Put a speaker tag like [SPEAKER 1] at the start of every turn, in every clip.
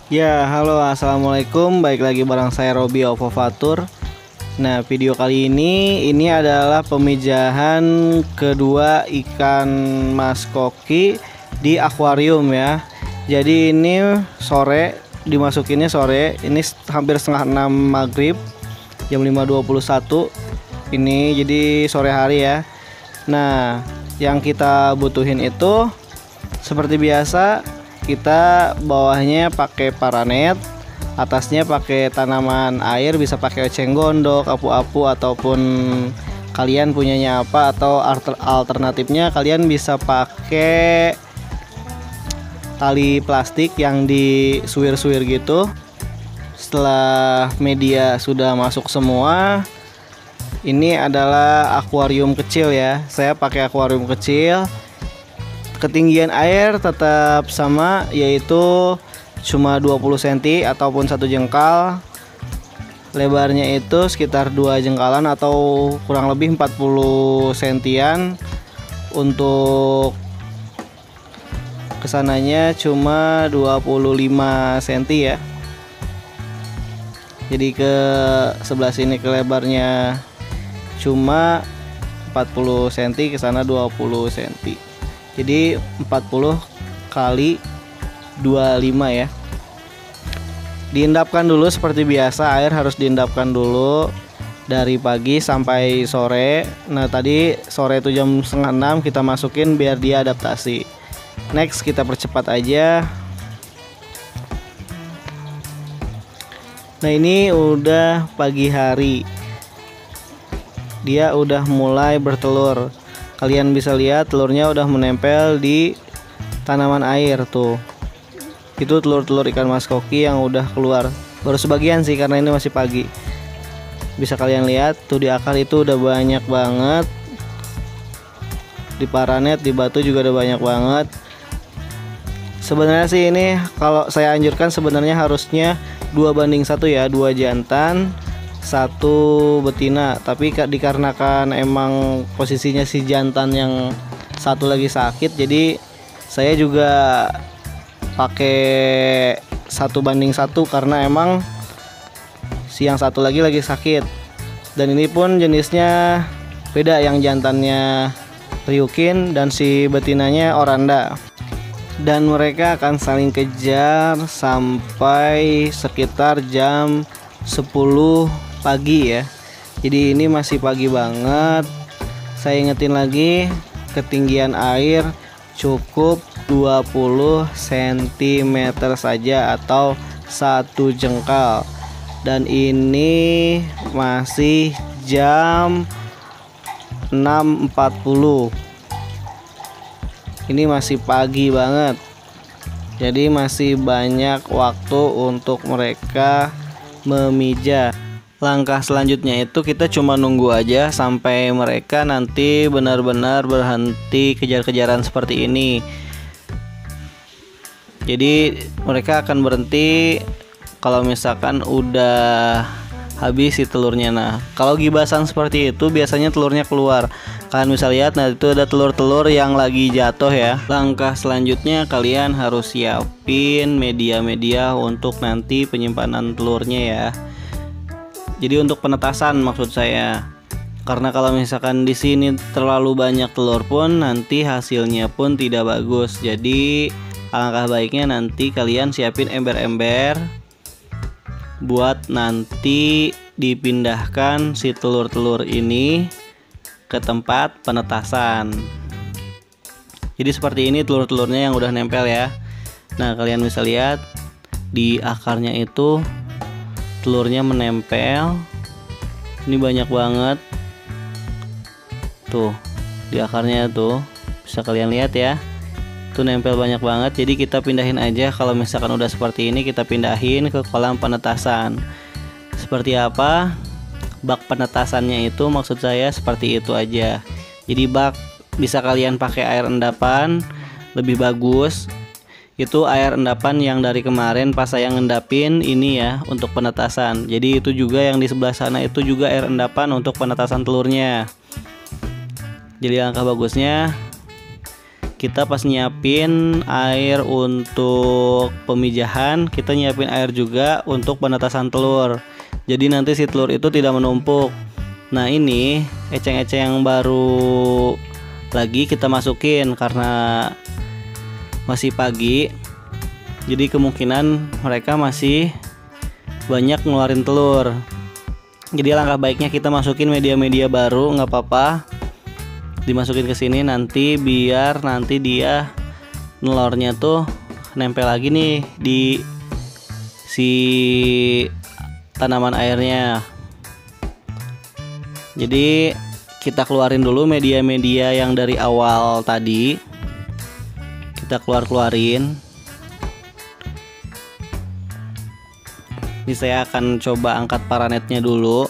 [SPEAKER 1] Ya, halo, assalamualaikum. Baik lagi bareng saya Robi Ovovatur. Nah, video kali ini adalah pemijahan kedua ikan mas koki di akuarium ya. Jadi ini sore, dimasukinnya sore. Ini hampir setengah 6 maghrib, jam 5.21. Ini jadi sore hari ya. Nah, yang kita butuhin itu seperti biasa, kita bawahnya pakai paranet, atasnya pakai tanaman air, bisa pakai eceng gondok, apu-apu, ataupun kalian punyanya apa, atau alternatifnya kalian bisa pakai tali plastik yang disuir-suir gitu. Setelah media sudah masuk semua, ini adalah akuarium kecil ya. Saya pakai akuarium kecil. Ketinggian air tetap sama, yaitu cuma 20 cm ataupun 1 jengkal. Lebarnya itu sekitar 2 jengkalan atau kurang lebih 40 sentian. Untuk kesananya cuma 25 cm ya. Jadi ke sebelah sini ke lebarnya cuma 40 cm, ke sana 20 cm. Jadi 40 kali 25 ya. Diendapkan dulu seperti biasa, air harus diendapkan dulu dari pagi sampai sore. Nah, tadi sore itu jam setengah 6 kita masukin biar dia adaptasi. Next, kita percepat aja. Nah, ini udah pagi hari. Dia udah mulai bertelur. Kalian bisa lihat telurnya udah menempel di tanaman air tuh. Itu telur-telur ikan mas koki yang udah keluar. Baru sebagian sih karena ini masih pagi. Bisa kalian lihat tuh di akar itu udah banyak banget. Di paranet, di batu juga udah banyak banget. Sebenarnya sih ini kalau saya anjurkan sebenarnya harusnya 2:1 ya, 2 jantan 1 betina, tapi dikarenakan emang posisinya si jantan yang satu lagi sakit, jadi saya juga pakai 1:1 karena emang si yang satu lagi sakit. Dan ini pun jenisnya beda, yang jantannya Ryukin dan si betinanya Oranda. Dan mereka akan saling kejar sampai sekitar jam 10 pagi ya. Jadi ini masih pagi banget. Saya ingetin lagi, ketinggian air cukup 20 cm saja atau 1 jengkal. Dan ini masih jam 6.40. Ini masih pagi banget. Jadi masih banyak waktu untuk mereka memijah. Langkah selanjutnya itu kita cuma nunggu aja sampai mereka nanti benar-benar berhenti kejar-kejaran seperti ini. Jadi mereka akan berhenti kalau misalkan udah habis si telurnya. Nah, kalau gibasan seperti itu biasanya telurnya keluar. Kalian bisa lihat, nah itu ada telur-telur yang lagi jatuh ya. Langkah selanjutnya kalian harus siapin media-media untuk nanti penyimpanan telurnya ya. Jadi untuk penetasan maksud saya. Karena kalau misalkan di sini terlalu banyak telur pun nanti hasilnya pun tidak bagus. Jadi alangkah baiknya nanti kalian siapin ember-ember buat nanti dipindahkan si telur-telur ini ke tempat penetasan. Jadi seperti ini telur-telurnya yang udah nempel ya. Nah, kalian bisa lihat di akarnya itu telurnya menempel. Ini banyak banget tuh di akarnya tuh, bisa kalian lihat ya, tuh nempel banyak banget. Jadi kita pindahin aja. Kalau misalkan udah seperti ini, kita pindahin ke kolam penetasan. Seperti apa bak penetasannya itu, maksud saya seperti itu aja. Jadi bak bisa kalian pakai air endapan, lebih bagus. Itu air endapan yang dari kemarin pas saya ngendapin ini ya untuk penetasan. Jadi itu juga yang di sebelah sana itu juga air endapan untuk penetasan telurnya. Jadi langkah bagusnya kita pas nyiapin air untuk pemijahan, kita nyiapin air juga untuk penetasan telur. Jadi nanti si telur itu tidak menumpuk. Nah ini eceng-eceng yang baru lagi kita masukin karena masih pagi. Jadi kemungkinan mereka masih banyak ngeluarin telur. Jadi langkah baiknya kita masukin media-media baru, nggak apa-apa. Dimasukin ke sini nanti biar nanti dia telurnya tuh nempel lagi nih di si tanaman airnya. Jadi kita keluarin dulu media-media yang dari awal tadi. Kita keluarin. Ini saya akan coba angkat paranetnya dulu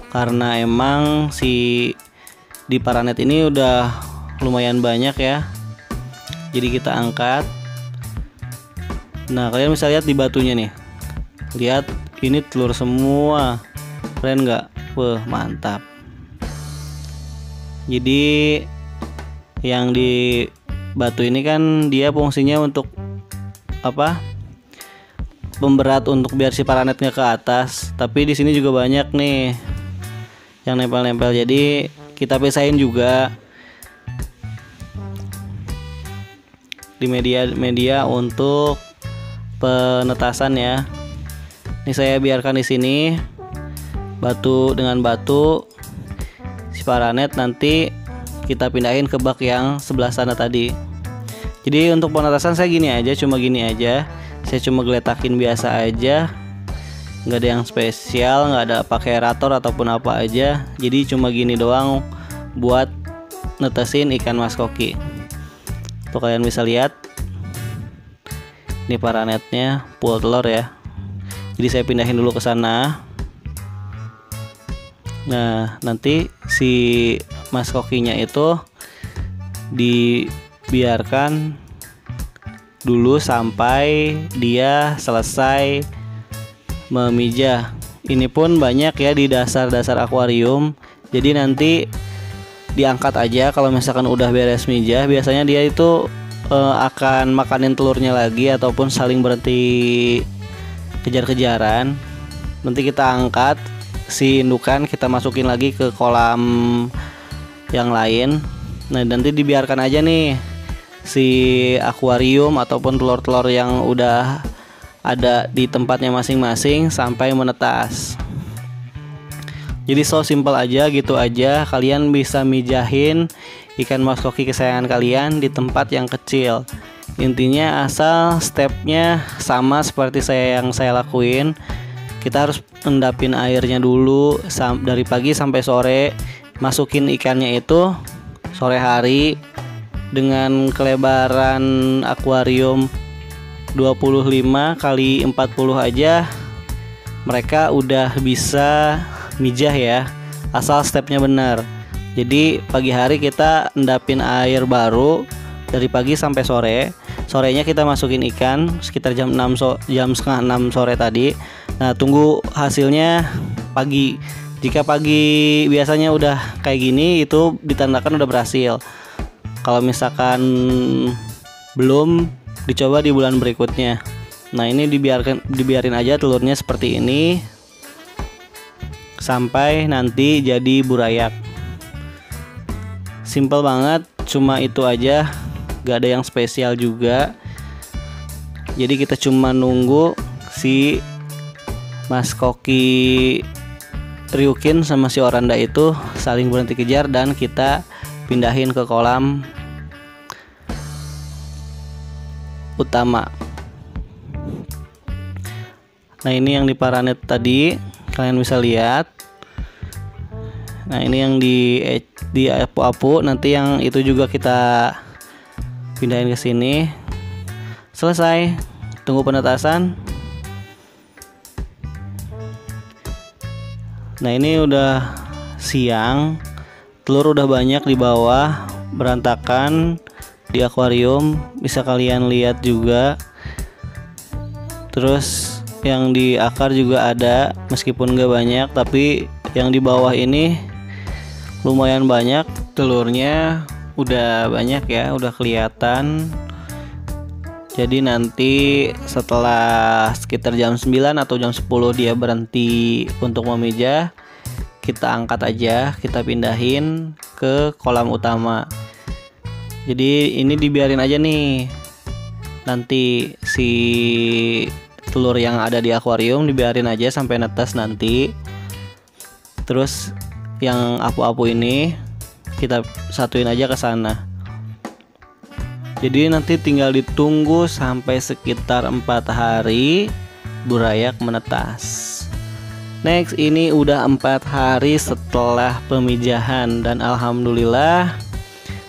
[SPEAKER 1] karena emang si di paranet ini udah lumayan banyak ya. Jadi kita angkat. Nah kalian bisa lihat di batunya nih. Lihat ini telur semua. Keren nggak? Wah mantap. Jadi yang di batu ini kan dia fungsinya untuk apa? Pemberat untuk biar si paranetnya ke atas. Tapi di sini juga banyak nih yang nempel-nempel. Jadi kita pisahin juga di media untuk penetasan ya. Ini saya biarkan di sini batu dengan batu. Si paranet nanti kita pindahin ke bak yang sebelah sana tadi. Jadi untuk penetasan saya gini aja, cuma gini aja. Saya cuma geletakin biasa aja. Nggak ada yang spesial, nggak ada pakai aerator ataupun apa aja. Jadi cuma gini doang buat netesin ikan mas koki. Tuh kalian bisa lihat ini paranetnya full telur ya. Jadi saya pindahin dulu ke sana. Nah nanti si mas kokinya itu dibiarkan dulu sampai dia selesai memijah. Ini pun banyak ya di dasar-dasar akuarium. Jadi nanti diangkat aja kalau misalkan udah beres mijah. Biasanya dia itu akan makanin telurnya lagi ataupun saling berhenti kejar-kejaran. Nanti kita angkat si indukan, kita masukin lagi ke kolam yang lain. Nah nanti dibiarkan aja nih si akuarium ataupun telur-telur yang udah ada di tempatnya masing-masing sampai menetas. Jadi so simple aja gitu aja. Kalian bisa mijahin ikan mas koki kesayangan kalian di tempat yang kecil. Intinya asal stepnya sama seperti yang saya lakuin. Kita harus endapin airnya dulu dari pagi sampai sore. Masukin ikannya itu sore hari dengan kelebaran akuarium 25 kali 40 aja mereka udah bisa mijah ya, asal stepnya benar. Jadi pagi hari kita endapin air baru dari pagi sampai sore. Sorenya kita masukin ikan sekitar jam setengah 6 sore tadi. Nah tunggu hasilnya pagi. Jika pagi biasanya udah kayak gini, itu ditandakan udah berhasil. Kalau misalkan belum, dicoba di bulan berikutnya. Nah ini dibiarin aja telurnya seperti ini sampai nanti jadi burayak. Simple banget, cuma itu aja, gak ada yang spesial juga. Jadi kita cuma nunggu si mas koki Ryukin sama si Oranda itu saling berhenti kejar dan kita pindahin ke kolam utama. Nah ini yang di paranet tadi kalian bisa lihat. Nah ini yang di apu-apu, nanti yang itu juga kita pindahin ke sini. Selesai, tunggu penetasan. Nah ini udah siang, telur udah banyak di bawah, berantakan di akuarium, bisa kalian lihat juga. Terus yang di akar juga ada, meskipun gak banyak, tapi yang di bawah ini lumayan banyak telurnya. udah banyak ya, udah kelihatan. Jadi nanti setelah sekitar jam 9 atau jam 10 dia berhenti untuk memijah, kita angkat aja, kita pindahin ke kolam utama. Jadi ini dibiarin aja nih. Nanti si telur yang ada di akuarium dibiarin aja sampai netes nanti. Terus yang apu-apu ini kita satuin aja ke sana. Jadi nanti tinggal ditunggu sampai sekitar 4 hari burayak menetas. Next, ini udah 4 hari setelah pemijahan dan alhamdulillah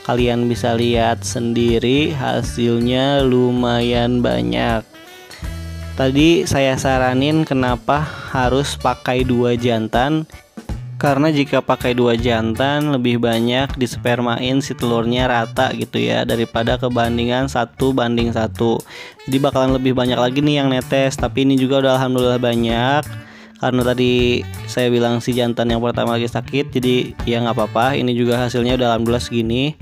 [SPEAKER 1] kalian bisa lihat sendiri hasilnya lumayan banyak. Tadi saya saranin kenapa harus pakai 2 jantan. Karena jika pakai 2 jantan lebih banyak dispermain si telurnya rata gitu ya, daripada kebandingan 1:1. Jadi bakalan lebih banyak lagi nih yang netes. Tapi ini juga udah alhamdulillah banyak. Karena tadi saya bilang si jantan yang pertama lagi sakit, jadi ya nggak apa-apa. Ini juga hasilnya udah alhamdulillah segini.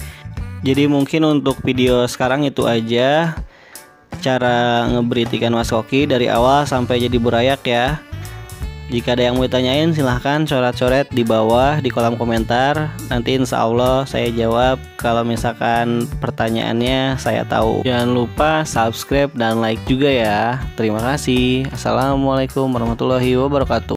[SPEAKER 1] Jadi mungkin untuk video sekarang itu aja, cara ngebreed ikan mas koki dari awal sampai jadi burayak ya. Jika ada yang mau ditanyain silahkan coret-coret di bawah di kolom komentar. Nanti insya Allah saya jawab kalau misalkan pertanyaannya saya tahu. Jangan lupa subscribe dan like juga ya. Terima kasih. Assalamualaikum warahmatullahi wabarakatuh.